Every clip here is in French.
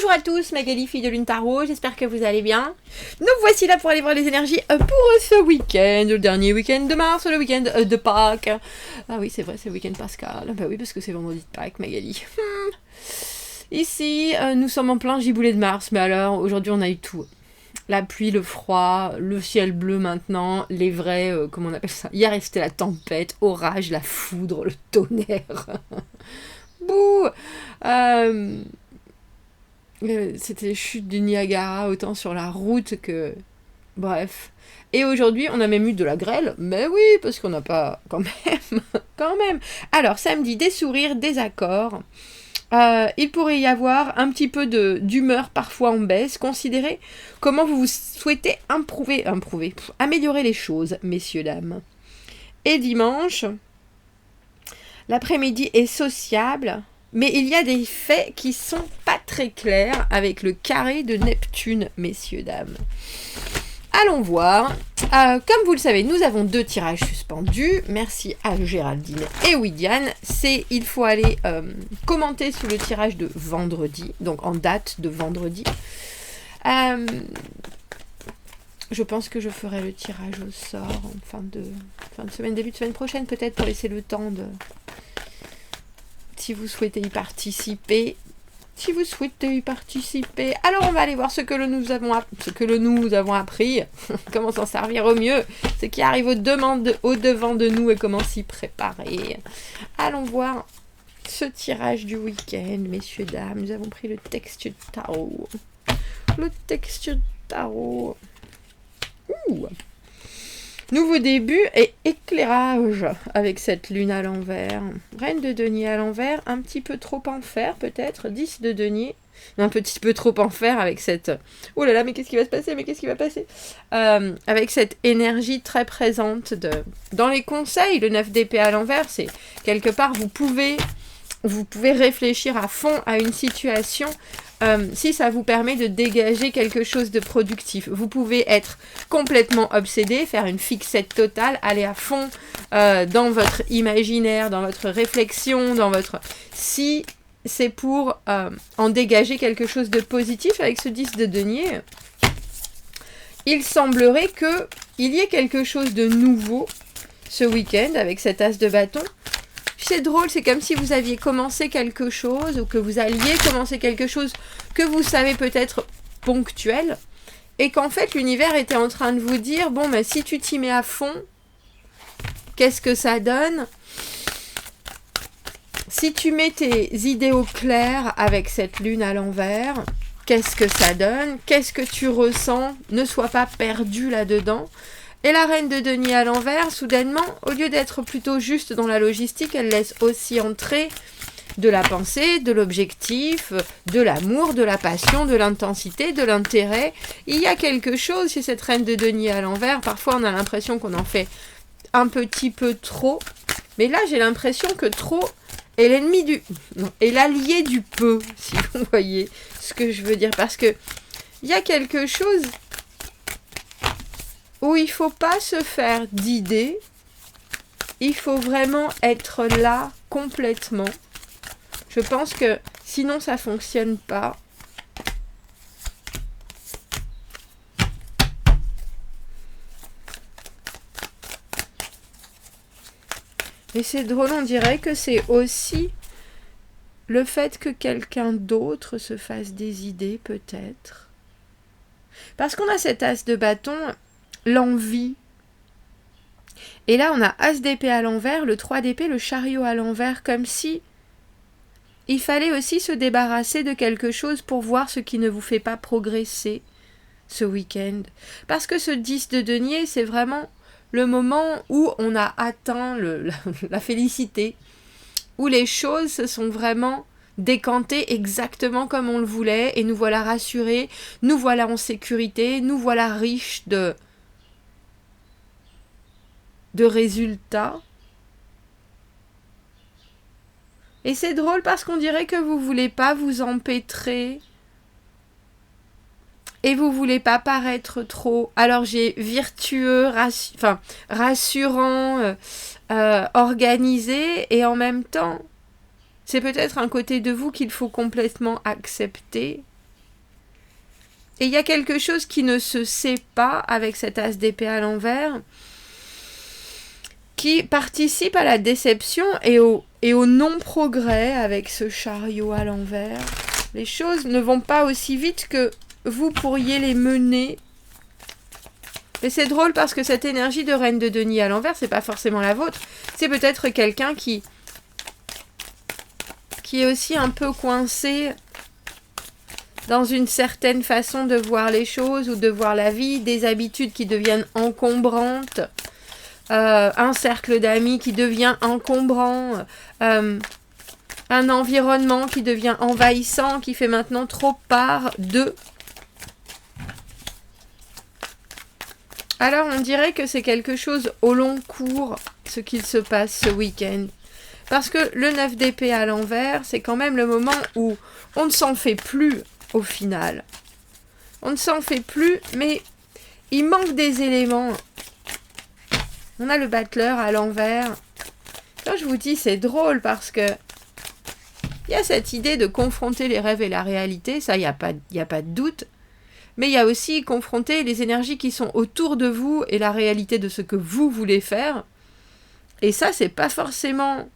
Bonjour à tous, Magali, fille de Lune Tarot, j'espère que vous allez bien. Nous voici là pour aller voir les énergies pour ce week-end, le dernier week-end de mars, le week-end de Pâques. Ah oui, c'est vrai, c'est le week-end pascal. Bah oui, parce que c'est vendredi de Pâques, Magali. Ici, nous sommes en plein giboulée de mars, mais alors, aujourd'hui, on a eu tout. La pluie, le froid, le ciel bleu maintenant, les vrais, comment on appelle ça? Hier, c'était la tempête, orage, la foudre, le tonnerre. Bouh C'était les chutes du Niagara, autant sur la route que... Bref. Et aujourd'hui, on a même eu de la grêle. Mais oui, parce qu'on n'a pas... Quand même. Quand même. Alors, samedi, des sourires, des accords. Il pourrait y avoir un petit peu d'humeur parfois en baisse. Considérez comment vous souhaitez améliorer les choses, messieurs, dames. Et dimanche, l'après-midi est sociable. Mais il y a des faits qui sont pas très clairs avec le carré de Neptune, messieurs, dames. Allons voir. Comme vous le savez, nous avons 2 tirages suspendus. Merci à Géraldine et Widiane. Il faut aller commenter sous le tirage de vendredi, donc en date de vendredi. Je pense que je ferai le tirage au sort en fin de semaine, début de semaine prochaine, peut-être, pour laisser le temps de... Si vous souhaitez y participer. Alors on va aller voir ce que nous avons appris. Comment s'en servir au mieux. Ce qui arrive au-devant de nous et comment s'y préparer. Allons voir ce tirage du week-end, messieurs, dames. Nous avons pris le texte tarot. Ouh. Nouveau début et éclairage avec cette lune à l'envers. Reine de denier à l'envers, un petit peu trop en fer peut-être. 10 de denier, un petit peu trop en fer avec cette... Oh là là, mais qu'est-ce qui va se passer avec cette énergie très présente dans les conseils. Le 9 d'épée à l'envers, c'est quelque part, vous pouvez réfléchir à fond à une situation si ça vous permet de dégager quelque chose de productif. Vous pouvez être complètement obsédé, faire une fixette totale, aller à fond dans votre imaginaire, dans votre réflexion, si c'est pour en dégager quelque chose de positif avec ce 10 de denier, il semblerait qu'il y ait quelque chose de nouveau ce week-end avec cet as de bâton. C'est drôle, c'est comme si vous aviez commencé quelque chose ou que vous alliez commencer quelque chose que vous savez peut-être ponctuel et qu'en fait l'univers était en train de vous dire bon, mais si tu t'y mets à fond, qu'est-ce que ça donne? Si tu mets tes idées au clair avec cette lune à l'envers, qu'est-ce que ça donne? Qu'est-ce que tu ressens? Ne sois pas perdu là-dedans. Et la reine de denier à l'envers, soudainement, au lieu d'être plutôt juste dans la logistique, elle laisse aussi entrer de la pensée, de l'objectif, de l'amour, de la passion, de l'intensité, de l'intérêt. Il y a quelque chose chez cette reine de denier à l'envers. Parfois, on a l'impression qu'on en fait un petit peu trop. Mais là, j'ai l'impression que trop est l'allié du peu, si vous voyez ce que je veux dire. Parce que il y a quelque chose... où il ne faut pas se faire d'idées, il faut vraiment être là complètement. Je pense que sinon ça ne fonctionne pas. Et c'est drôle, on dirait que c'est aussi le fait que quelqu'un d'autre se fasse des idées peut-être. Parce qu'on a cet as de bâton... l'envie. Et là, on a as d'épée à l'envers, le 3 d'épée, le chariot à l'envers, comme si il fallait aussi se débarrasser de quelque chose pour voir ce qui ne vous fait pas progresser ce week-end. Parce que ce 10 de denier, c'est vraiment le moment où on a atteint la félicité, où les choses se sont vraiment décantées exactement comme on le voulait, et nous voilà rassurés, nous voilà en sécurité, nous voilà riches de résultats. Et c'est drôle parce qu'on dirait que vous voulez pas vous empêtrer et vous voulez pas paraître trop. Alors j'ai vertueux, rassurant, organisé, et en même temps, c'est peut-être un côté de vous qu'il faut complètement accepter Et il y a quelque chose qui ne se sait pas avec cet as d'épée à l'envers, qui participe à la déception et au non-progrès avec ce chariot à l'envers. Les choses ne vont pas aussi vite que vous pourriez les mener. Mais c'est drôle parce que cette énergie de reine de denier à l'envers, c'est pas forcément la vôtre. C'est peut-être quelqu'un qui est aussi un peu coincé dans une certaine façon de voir les choses ou de voir la vie, des habitudes qui deviennent encombrantes, un cercle d'amis qui devient encombrant, un environnement qui devient envahissant, qui fait maintenant trop part d'eux. Alors on dirait que c'est quelque chose au long cours, ce qu'il se passe ce week-end. Parce que le 9 d'épée à l'envers, c'est quand même le moment où on ne s'en fait plus au final. On ne s'en fait plus, mais il manque des éléments. On a le battleur à l'envers. Quand je vous dis, c'est drôle parce que il y a cette idée de confronter les rêves et la réalité, ça, il n'y a pas de doute. Mais il y a aussi confronter les énergies qui sont autour de vous et la réalité de ce que vous voulez faire. Et ça, c'est pas forcément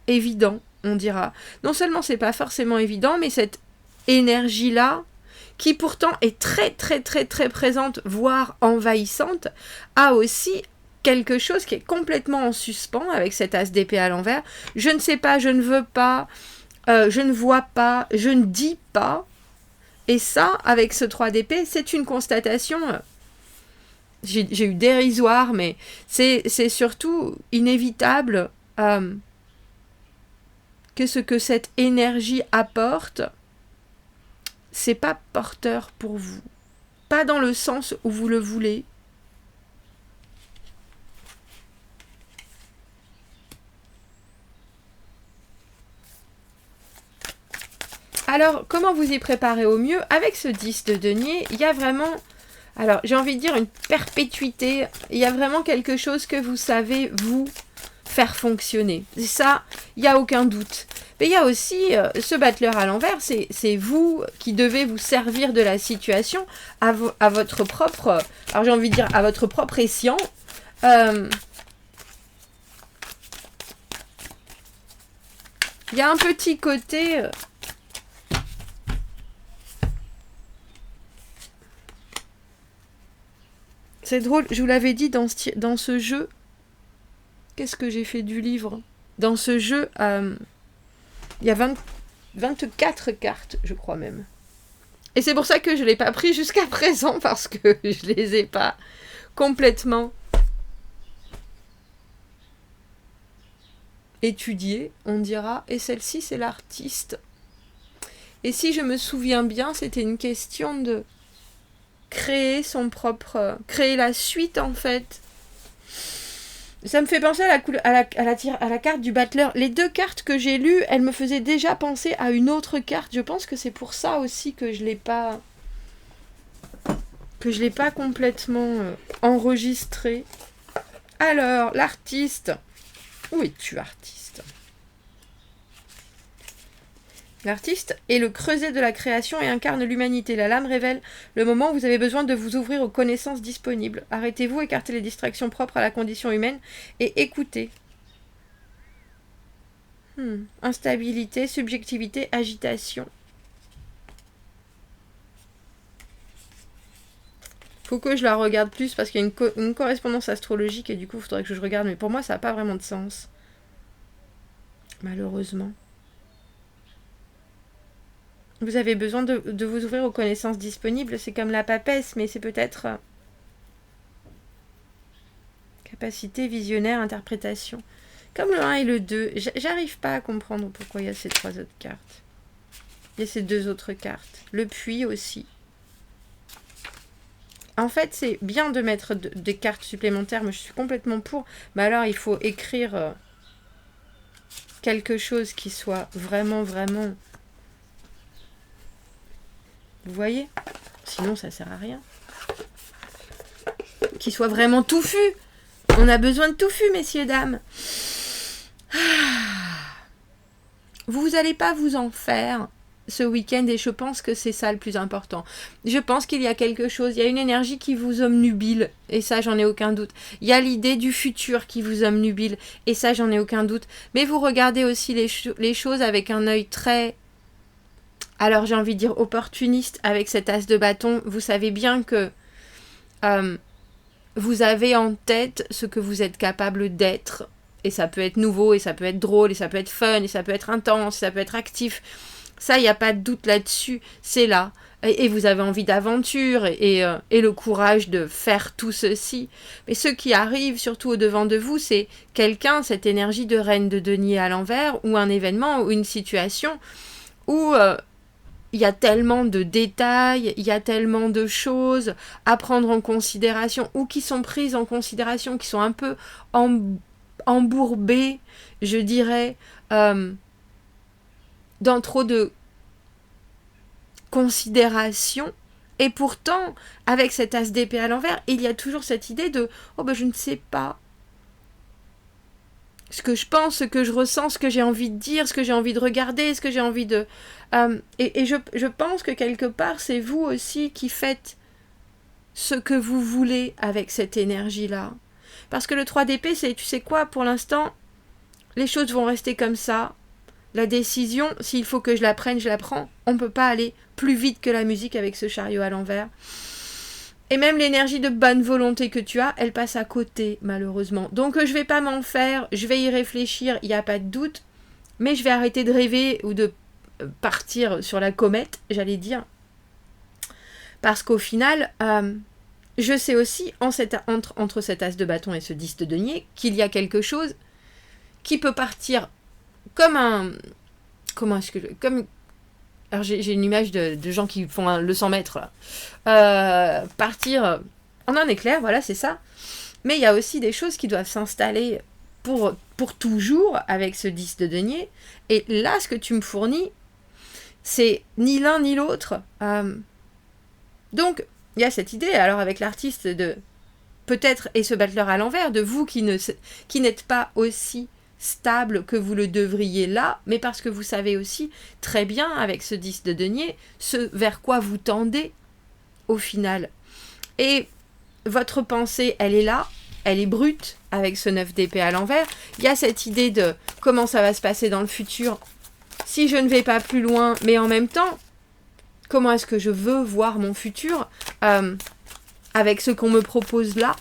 évident, on dira. Non seulement c'est pas forcément évident, mais cette énergie-là, qui pourtant est très très très très présente, voire envahissante, a aussi quelque chose qui est complètement en suspens avec cet as d'épée à l'envers. Je ne sais pas, je ne veux pas, je ne vois pas, je ne dis pas. Et ça, avec ce 3 d'épée, c'est une constatation, j'ai eu dérisoire, mais c'est surtout inévitable que ce que cette énergie apporte, c'est pas porteur pour vous. Pas dans le sens où vous le voulez. Alors, comment vous y préparer au mieux? Avec ce 10 de denier, il y a vraiment, alors j'ai envie de dire une perpétuité, il y a vraiment quelque chose que vous savez, vous, faire fonctionner. Et ça, il n'y a aucun doute. Mais il y a aussi ce battleur à l'envers, c'est vous qui devez vous servir de la situation à votre propre, alors j'ai envie de dire à votre propre escient. Il y a un petit côté... c'est drôle, je vous l'avais dit dans ce jeu. Qu'est-ce que j'ai fait du livre? Dans ce jeu, il y a 24 cartes, je crois même. Et c'est pour ça que je ne l'ai pas pris jusqu'à présent, parce que je ne les ai pas complètement étudiées, on dira. Et celle-ci, c'est l'artiste. Et si je me souviens bien, c'était une question de créer son propre... créer la suite, en fait. Ça me fait penser à la carte du battleur. Les deux cartes que j'ai lues, elles me faisaient déjà penser à une autre carte. Je pense que c'est pour ça aussi que je l'ai pas complètement enregistré. Alors, l'artiste. Où es-tu, artiste? L'artiste est le creuset de la création et incarne l'humanité. La lame révèle le moment où vous avez besoin de vous ouvrir aux connaissances disponibles. Arrêtez-vous, écartez les distractions propres à la condition humaine et écoutez. Instabilité, subjectivité, agitation. Faut que je la regarde plus parce qu'il y a une correspondance astrologique et du coup il faudrait que je regarde. Mais pour moi ça n'a pas vraiment de sens. Malheureusement. Vous avez besoin de vous ouvrir aux connaissances disponibles. C'est comme la papesse, mais c'est peut-être capacité, visionnaire, interprétation. Comme le 1 et le 2. J'arrive pas à comprendre pourquoi il y a ces 3 autres cartes. Il y a ces 2 autres cartes. Le puits aussi. En fait, c'est bien de mettre des cartes supplémentaires, mais je suis complètement pour. Mais alors, il faut écrire quelque chose qui soit vraiment, vraiment... Vous voyez? Sinon, ça sert à rien. Qui soit vraiment touffu. On a besoin de touffu, messieurs, dames. Vous n'allez pas vous en faire. ce week-end et je pense que c'est ça le plus important. Je pense qu'il y a quelque chose, il y a une énergie qui vous obnubile et ça j'en ai aucun doute. Il y a l'idée du futur qui vous obnubile et ça j'en ai aucun doute. Mais vous regardez aussi les choses avec un œil très, alors j'ai envie de dire opportuniste avec cet as de bâton. Vous savez bien que vous avez en tête ce que vous êtes capable d'être et ça peut être nouveau et ça peut être drôle et ça peut être fun et ça peut être intense, ça peut être actif. Ça, il n'y a pas de doute là-dessus, c'est là. Et vous avez envie d'aventure et le courage de faire tout ceci. Mais ce qui arrive surtout au-devant de vous, c'est quelqu'un, cette énergie de reine de denier à l'envers, ou un événement, ou une situation où il y a tellement de détails, il y a tellement de choses à prendre en considération, ou qui sont prises en considération, qui sont un peu embourbées, je dirais, dans trop de considération. Et pourtant, avec cet as d'épée à l'envers, il y a toujours cette idée de « Oh ben je ne sais pas ce que je pense, ce que je ressens, ce que j'ai envie de dire, ce que j'ai envie de regarder, ce que j'ai envie de... » Et je pense que quelque part, c'est vous aussi qui faites ce que vous voulez avec cette énergie-là. Parce que le 3 d'épée, c'est, tu sais quoi, pour l'instant, les choses vont rester comme ça. La décision, s'il faut que je la prenne, je la prends. On ne peut pas aller plus vite que la musique avec ce chariot à l'envers. Et même l'énergie de bonne volonté que tu as, elle passe à côté, malheureusement. Donc je ne vais pas m'en faire, je vais y réfléchir, il n'y a pas de doute. Mais je vais arrêter de rêver ou de partir sur la comète, j'allais dire. Parce qu'au final, je sais aussi, entre cet as de bâton et ce 10 de denier, qu'il y a quelque chose qui peut partir comme un... Comment est-ce que... Alors j'ai une image de gens qui font le 100 mètres. Là. Partir en un éclair, voilà, c'est ça. Mais il y a aussi des choses qui doivent s'installer pour toujours avec ce 10 de denier. Et là, ce que tu me fournis, c'est ni l'un ni l'autre. Donc, il y a cette idée, alors avec l'artiste, de peut-être, et ce battleur à l'envers, de vous qui n'êtes pas aussi stable que vous le devriez là, mais parce que vous savez aussi très bien, avec ce 10 de denier, ce vers quoi vous tendez au final. Et votre pensée, elle est là, elle est brute, avec ce 9 d'épée à l'envers. Il y a cette idée de comment ça va se passer dans le futur, si je ne vais pas plus loin, mais en même temps, comment est-ce que je veux voir mon futur avec ce qu'on me propose là.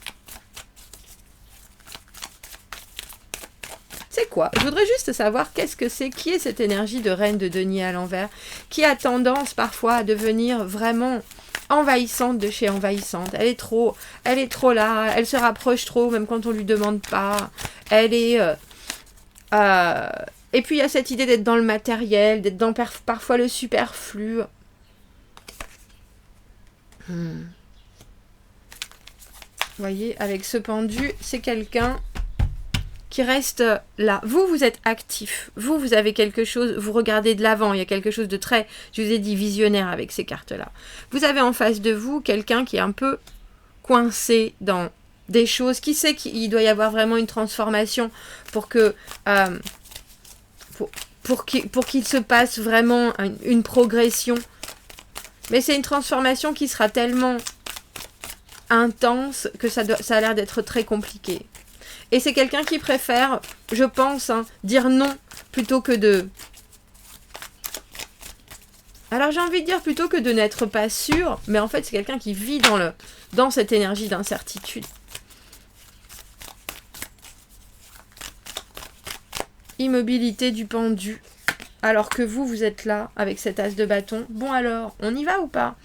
C'est quoi? Je voudrais juste savoir qu'est-ce que c'est, qui est cette énergie de reine de denier à l'envers, qui a tendance parfois à devenir vraiment envahissante de chez envahissante. Elle est trop là, elle se rapproche trop, même quand on lui demande pas. Elle est... Et puis il y a cette idée d'être dans le matériel, d'être dans parfois le superflu. Vous voyez, avec ce pendu, c'est quelqu'un qui reste là. Vous êtes actif. Vous avez quelque chose, vous regardez de l'avant. Il y a quelque chose de très, je vous ai dit, visionnaire avec ces cartes-là. Vous avez en face de vous quelqu'un qui est un peu coincé dans des choses. Qui sait qu'il doit y avoir vraiment une transformation pour que... pour qu'il se passe vraiment une progression. Mais c'est une transformation qui sera tellement intense que ça a l'air d'être très compliqué. Et c'est quelqu'un qui préfère, je pense, dire non plutôt que de... Alors j'ai envie de dire plutôt que de n'être pas sûr, mais en fait c'est quelqu'un qui vit dans cette énergie d'incertitude. Immobilité du pendu. Alors que vous êtes là avec cet as de bâton. Bon alors, on y va ou pas ?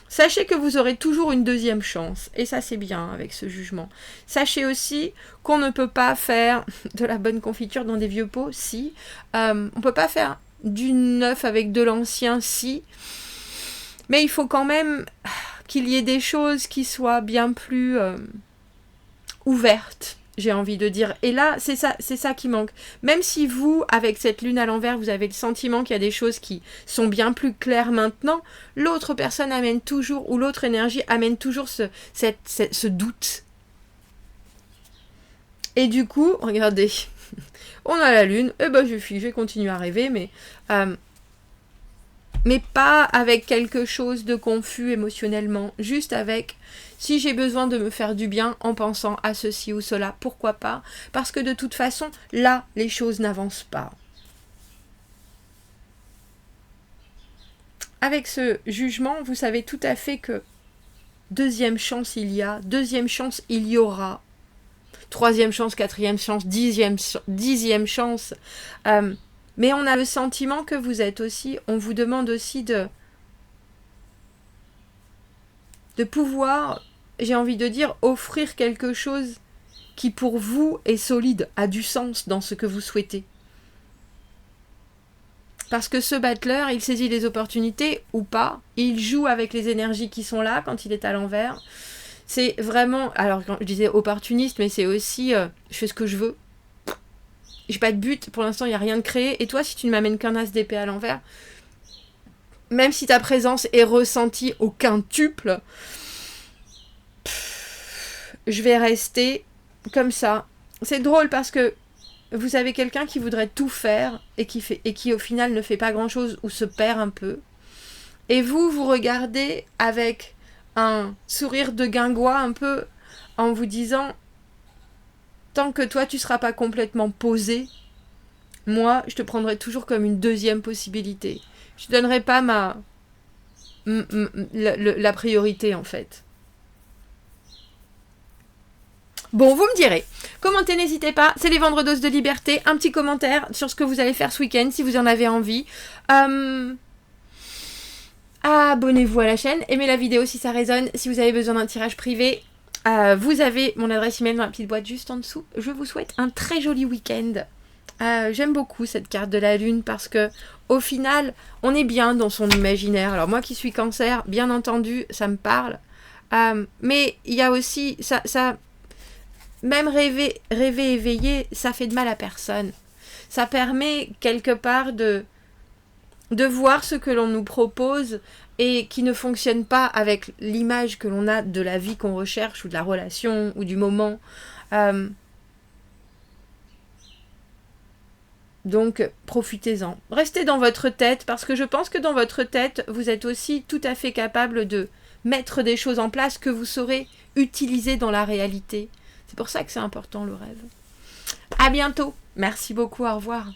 Sachez que vous aurez toujours une deuxième chance. Et ça, c'est bien avec ce jugement. Sachez aussi qu'on ne peut pas faire de la bonne confiture dans des vieux pots, si. On ne peut pas faire du neuf avec de l'ancien, si. Mais il faut quand même qu'il y ait des choses qui soient bien plus ouvertes, j'ai envie de dire. Et là, c'est ça qui manque. Même si vous, avec cette lune à l'envers, vous avez le sentiment qu'il y a des choses qui sont bien plus claires maintenant, l'autre personne amène toujours, ou l'autre énergie amène toujours ce doute. Et du coup, regardez, on a la lune, et ben je vais continuer à rêver, mais Mais pas avec quelque chose de confus émotionnellement, juste avec si j'ai besoin de me faire du bien en pensant à ceci ou cela, pourquoi pas? Parce que de toute façon, là, les choses n'avancent pas. Avec ce jugement, vous savez tout à fait que deuxième chance il y a, deuxième chance il y aura, troisième chance, quatrième chance, dixième chance. Mais on a le sentiment que vous êtes aussi, on vous demande aussi de pouvoir, j'ai envie de dire, offrir quelque chose qui pour vous est solide, a du sens dans ce que vous souhaitez. Parce que ce battleur, il saisit les opportunités ou pas, il joue avec les énergies qui sont là quand il est à l'envers. C'est vraiment, alors quand je disais opportuniste, mais c'est aussi, je fais ce que je veux. J'ai pas de but, pour l'instant il n'y a rien de créé. Et toi, si tu ne m'amènes qu'un as d'épée à l'envers, même si ta présence est ressentie au quintuple, je vais rester comme ça. C'est drôle parce que vous avez quelqu'un qui voudrait tout faire et qui au final ne fait pas grand chose ou se perd un peu. Et vous regardez avec un sourire de guingois un peu en vous disant tant que toi tu seras pas complètement posé, moi je te prendrai toujours comme une deuxième possibilité. Je te donnerai pas la priorité en fait. Bon, vous me direz. Commentez, n'hésitez pas. C'est les Vendredoses de Liberté. Un petit commentaire sur ce que vous allez faire ce week-end si vous en avez envie. Abonnez-vous à la chaîne. Aimez la vidéo si ça résonne. Si vous avez besoin d'un tirage privé, vous avez mon adresse email dans la petite boîte juste en dessous. Je vous souhaite un très joli week-end. J'aime beaucoup cette carte de la lune parce que au final, on est bien dans son imaginaire. Alors moi qui suis Cancer, bien entendu, ça me parle. Mais il y a aussi ça même rêver éveillé, ça fait de mal à personne. Ça permet quelque part de voir ce que l'on nous propose et qui ne fonctionne pas avec l'image que l'on a de la vie qu'on recherche ou de la relation ou du moment. Donc, profitez-en. Restez dans votre tête parce que je pense que dans votre tête, vous êtes aussi tout à fait capable de mettre des choses en place que vous saurez utiliser dans la réalité. C'est pour ça que c'est important le rêve. À bientôt. Merci beaucoup. Au revoir.